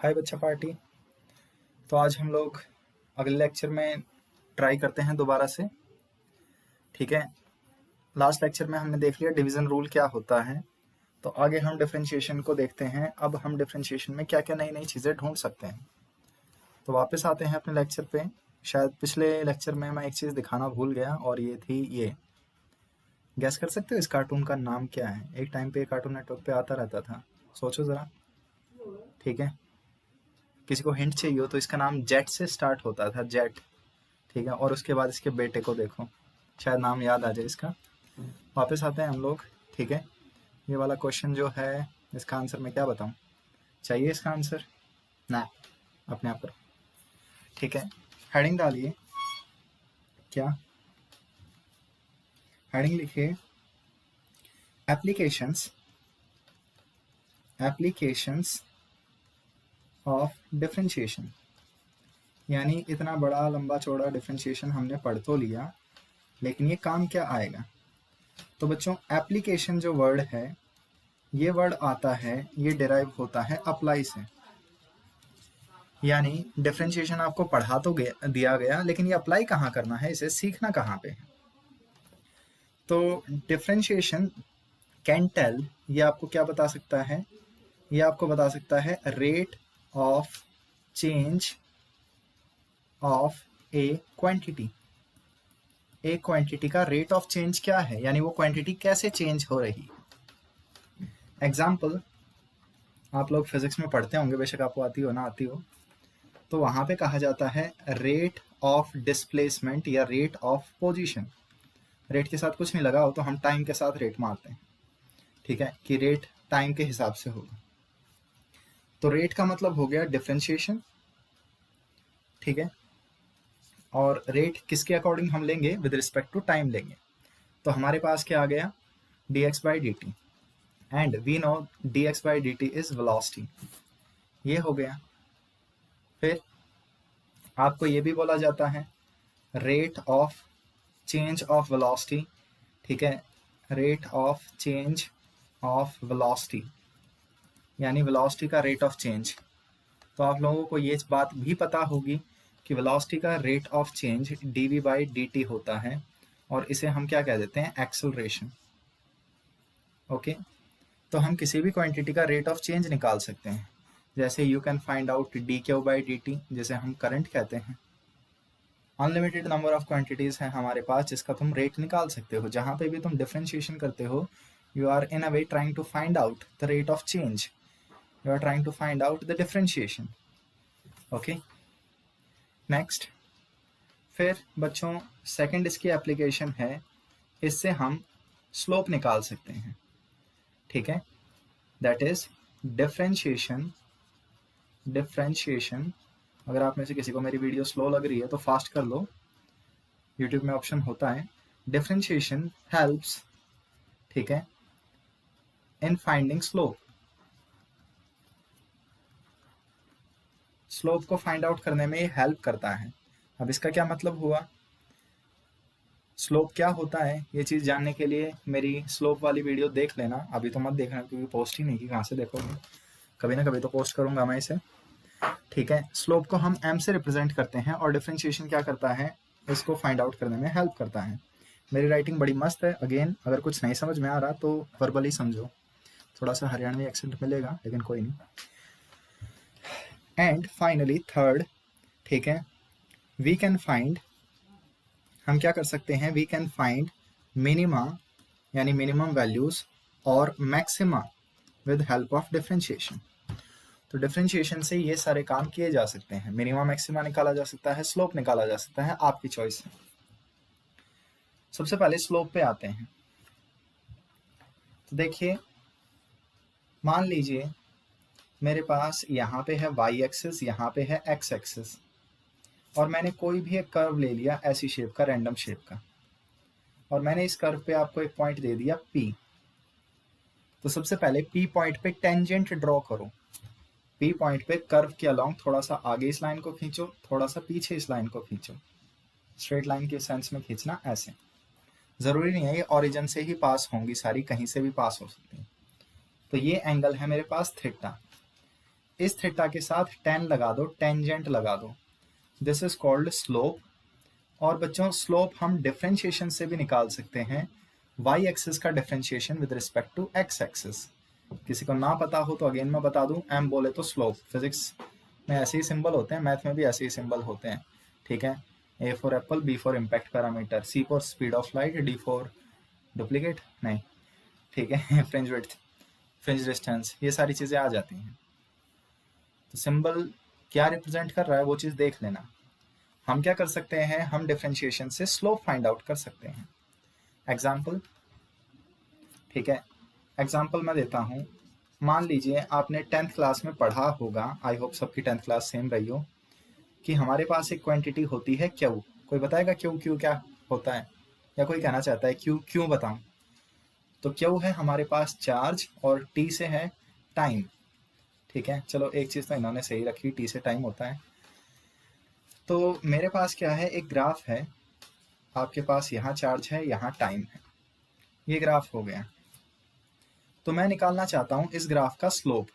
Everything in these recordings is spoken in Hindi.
हाय बच्चा पार्टी। तो आज हम लोग अगले लेक्चर में ट्राई करते हैं दोबारा से। ठीक है, लास्ट लेक्चर में हमने देख लिया डिवीजन रूल क्या होता है, तो आगे हम डिफरेंशिएशन को देखते हैं। अब हम डिफरेंशिएशन में क्या क्या नई नई चीज़ें ढूंढ सकते हैं। तो वापस आते हैं अपने लेक्चर पे। शायद पिछले लेक्चर में मैं एक चीज़ दिखाना भूल गया, और ये थी ये। गैस कर सकते हो इस कार्टून का नाम क्या है? एक टाइम पे कार्टून नेटवर्क पे आता रहता था, सोचो ज़रा। ठीक है, किसी को हिंट चाहिए हो तो इसका नाम जेट से स्टार्ट होता था, जेट। ठीक है, और उसके बाद इसके बेटे को देखो, शायद नाम याद आ जाए इसका। वापस आते हैं हम लोग। ठीक है, ये वाला क्वेश्चन जो है, इसका आंसर मैं क्या बताऊं? चाहिए इसका आंसर? ना, अपने आप करो। ठीक है, हेडिंग डालिए। क्या हेडिंग लिखिए? Applications applications of differentiation. यानी इतना बड़ा लंबा चौड़ा डिफरेंशिएशन हमने पढ़ तो लिया, लेकिन ये काम क्या आएगा? तो बच्चों, एप्लीकेशन जो वर्ड है, ये वर्ड आता है, ये डिराइव होता है अप्लाई से। यानी डिफरेंशिएशन आपको पढ़ा तो दिया गया, लेकिन ये अप्लाई कहाँ करना है, इसे सीखना कहाँ पे है? तो डिफरेंशिएशन कैन टेल, ये आपको क्या बता सकता है? ये आपको बता सकता है rate of change of A quantity. एक क्वांटिटी का रेट ऑफ चेंज क्या है, यानी वो क्वांटिटी कैसे चेंज हो रही। एग्जाम्पल, आप लोग फिजिक्स में पढ़ते होंगे, बेशक आपको आती हो ना आती हो, तो वहां पे कहा जाता है रेट ऑफ डिस्प्लेसमेंट या रेट ऑफ पोजीशन। रेट के साथ कुछ नहीं लगा हो तो हम टाइम के साथ रेट मारते हैं। ठीक है, कि रेट टाइम के हिसाब से होगा। तो रेट का मतलब हो गया डिफरेंशिएशन। ठीक है, और रेट किसके अकॉर्डिंग हम लेंगे? विद रिस्पेक्ट टू टाइम लेंगे। तो हमारे पास क्या आ गया? dx by dt, and we know dx by dt is velocity. ये हो गया। फिर आपको ये भी बोला जाता है rate of change of velocity. ठीक है, rate of change of velocity, यानी वेलोसिटी का रेट ऑफ चेंज। तो आप लोगों को ये बात भी पता होगी कि वेलोसिटी का rate of change dv by dt होता है, और इसे हम क्या कह देते हैं? एक्सेलरेशन। ओके, तो हम किसी भी क्वांटिटी का रेट ऑफ चेंज निकाल सकते हैं। जैसे you can find out dq by dt, जैसे हम करंट कहते हैं। अनलिमिटेड नंबर ऑफ क्वांटिटीज हैं हमारे पास जिसका तुम रेट निकाल सकते हो। जहां पे भी तुम डिफरेंशिएशन करते हो, you are in a way trying to find out the rate of change, you are trying to find out the differentiation. Okay, next. फिर बच्चों, सेकंड इसकी एप्लीकेशन है, इससे हम स्लोप निकाल सकते हैं। ठीक है, दैट इज डिफरेंशिएशन। अगर आप में से किसी को मेरी वीडियो स्लो लग रही है तो फास्ट कर लो, यूट्यूब में ऑप्शन होता है। डिफरेंशिएशन हेल्प्स, ठीक है, इन फाइंडिंग स्लोप। स्लोप को फाइंड आउट करने में ये हेल्प करता है। अब इसका क्या मतलब हुआ? स्लोप क्या होता है, ये चीज़ जानने के लिए मेरी स्लोप वाली वीडियो देख लेना। अभी तो मत देखना क्योंकि पोस्ट ही नहीं की, कहाँ से देखोगे? कभी ना कभी तो पोस्ट करूंगा मैं इसे। ठीक है, स्लोप को हम m से रिप्रेजेंट करते हैं, और डिफरेंशिएशन क्या करता है? इसको फाइंड आउट करने में हेल्प करता है। मेरी राइटिंग बड़ी मस्त है। अगेन, अगर कुछ नहीं समझ में आ रहा तो वर्बली समझो, थोड़ा सा हरियाणवी एक्सेंट मिलेगा, लेकिन कोई नहीं। एंड फाइनली थर्ड, ठीक है, वी कैन फाइंड, हम क्या कर सकते हैं? वी कैन फाइंड मिनिमा, यानी मिनिमम वैल्यूज, और maxima with help of differentiation. तो डिफरेंशिएशन से ये सारे काम किए जा सकते हैं। मिनिमा मैक्सिमा निकाला जा सकता है, स्लोप निकाला जा सकता है, आपकी चॉइस है। सबसे पहले स्लोप पे आते हैं। तो देखिए, मान लीजिए मेरे पास यहाँ पे है y एक्सिस, यहाँ पे है x एक्सिस, और मैंने कोई भी एक कर्व ले लिया ऐसी शेप का, रैंडम शेप का, और मैंने इस कर्व पे आपको एक पॉइंट दे दिया P। तो सबसे पहले P पॉइंट पे टेंजेंट ड्रॉ करो। P पॉइंट पे कर्व के अलोंग थोड़ा सा आगे इस लाइन को खींचो, थोड़ा सा पीछे इस लाइन को खींचो। स्ट्रेट लाइन के सेंस में खींचना ऐसे। जरूरी नहीं है ये ओरिजिन से ही पास होंगी सारी, कहीं से भी पास हो सकती है। तो ये एंगल है मेरे पास थीटा। इस थीटा के साथ tan लगा दो, टेंजेंट लगा दो, दिस इज कॉल्ड स्लोप। और बच्चों स्लोप हम डिफरेंशिएशन से भी निकाल सकते हैं, y एक्सिस का differentiation with respect to x axis. किसी को ना पता हो तो अगेन मैं बता दूं, m बोले तो स्लोप, फिजिक्स में ऐसे ही सिंबल होते हैं, मैथ में भी ऐसे ही सिंबल होते हैं, ठीक है। A for Apple, B for impact parameter, C for speed of light, D for duplicate नहीं, ठीक है, फ्रिंज विड्थ, फ्रिंज डिस्टेंस, ये सारी चीज़ें आ जाती हैं। तो सिंबल क्या रिप्रेजेंट कर रहा है वो चीज़ देख लेना। हम क्या कर सकते हैं, हम डिफरेंशिएशन से स्लोप फाइंड आउट कर सकते हैं। एग्जाम्पल, ठीक है, एग्जाम्पल मैं देता हूँ। मान लीजिए आपने 10th क्लास में पढ़ा होगा, आई होप सबकी 10th क्लास सेम रही हो, कि हमारे पास एक क्वांटिटी होती है क्यू। कोई बताएगा क्यू क्यू क्या होता है, या कोई कहना चाहता है क्यू क्यों बताऊं? तो क्यू है हमारे पास चार्ज और टी से है टाइम, ठीक है। चलो एक चीज़ तो इन्होंने सही रखी, टी से टाइम होता है। तो मेरे पास क्या है, एक ग्राफ है, आपके पास यहाँ चार्ज है, यहाँ टाइम है, ये ग्राफ हो गया। तो मैं निकालना चाहता हूँ इस ग्राफ का स्लोप।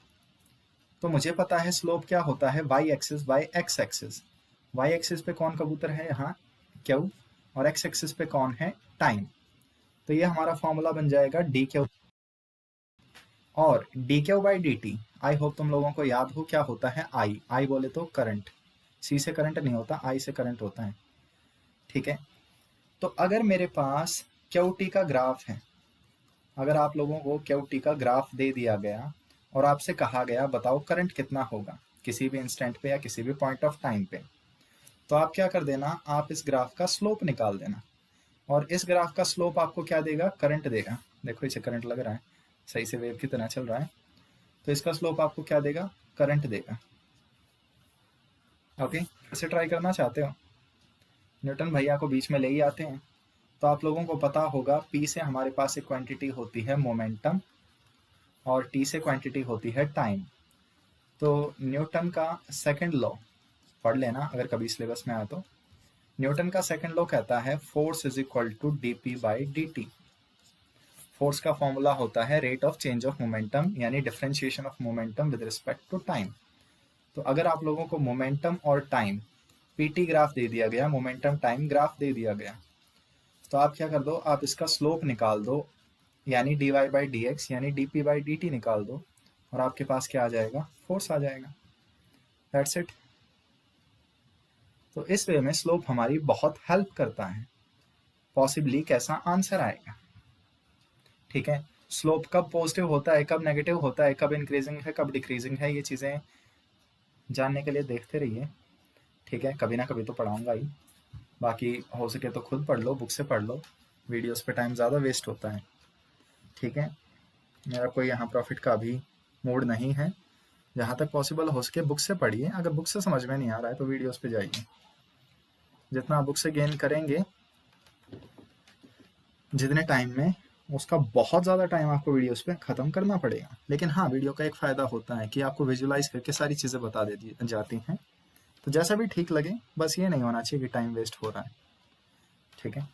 तो मुझे पता है स्लोप क्या होता है, y axis by x axis. y axis पे कौन कबूतर है, यहाँ क्यू, और x एक्सिस पे कौन है, टाइम। तो ये हमारा फॉर्मूला बन जाएगा डी क्यू, और D Q by D T, I hope तुम लोगों को याद हो क्या होता है, आई बोले तो करंट, सी से करंट नहीं होता, आई से करंट होता है, ठीक है। तो अगर मेरे पास क्यू टी का ग्राफ है, अगर आप लोगों को क्यू टी का ग्राफ दे दिया गया और आपसे कहा गया बताओ करंट कितना होगा किसी भी इंस्टेंट पे या किसी भी पॉइंट ऑफ टाइम पे, तो आप क्या कर देना, आप इस ग्राफ का स्लोप निकाल देना। और इस ग्राफ का स्लोप आपको क्या देगा, करंट देगा। देखो इसे करंट लग रहा है, सही से वेव की तरह चल रहा है, तो इसका स्लोप आपको क्या देगा, करंट देगा। ओके, इसे ट्राई करना चाहते हो, न्यूटन भैया को बीच में ले ही आते हैं। तो आप लोगों को पता होगा P से हमारे पास एक क्वांटिटी होती है मोमेंटम, और T से क्वांटिटी होती है टाइम। तो न्यूटन का सेकंड लॉ पढ़ लेना अगर कभी सिलेबस में आया तो। न्यूटन का सेकंड लॉ कहता है force is equal to dp by dt। Force का फॉर्मूला होता है rate of change of momentum, यानी differentiation of momentum with respect to time. तो अगर आप लोगों को मोमेंटम और टाइम पीटी ग्राफ दे दिया गया, मोमेंटम टाइम ग्राफ दे दिया गया, तो आप क्या कर दो, आप इसका स्लोप निकाल दो, यानी dy बाई डी एक्स, यानी dp बाई dt निकाल दो, और आपके पास क्या आ जाएगा, फोर्स आ जाएगा। That's it. तो इस वे में स्लोप हमारी बहुत हेल्प करता है, पॉसिबली कैसा आंसर आएगा, ठीक है। स्लोप कब पॉजिटिव होता है, कब नेगेटिव होता है, कब इंक्रीजिंग है, कब डिक्रीजिंग है, ये चीज़ें जानने के लिए देखते रहिए, ठीक है। कभी ना कभी तो पढ़ाऊंगा ही, बाकी हो सके तो खुद पढ़ लो, बुक से पढ़ लो, वीडियोस पे टाइम ज़्यादा वेस्ट होता है, ठीक है। मेरा कोई यहाँ प्रॉफिट का भी मूड नहीं है, जहाँ तक पॉसिबल हो सके बुक से पढ़िए। अगर बुक से समझ में नहीं आ रहा है तो वीडियोस पे जाइए, जितना आप बुक से गेन करेंगे जितने टाइम में, उसका बहुत ज़्यादा टाइम आपको वीडियोस पे ख़त्म करना पड़ेगा। लेकिन हाँ, वीडियो का एक फ़ायदा होता है कि आपको विजुलाइज करके सारी चीज़ें बता देती जाती हैं। तो जैसा भी ठीक लगे, बस ये नहीं होना चाहिए कि टाइम वेस्ट हो रहा है, ठीक है।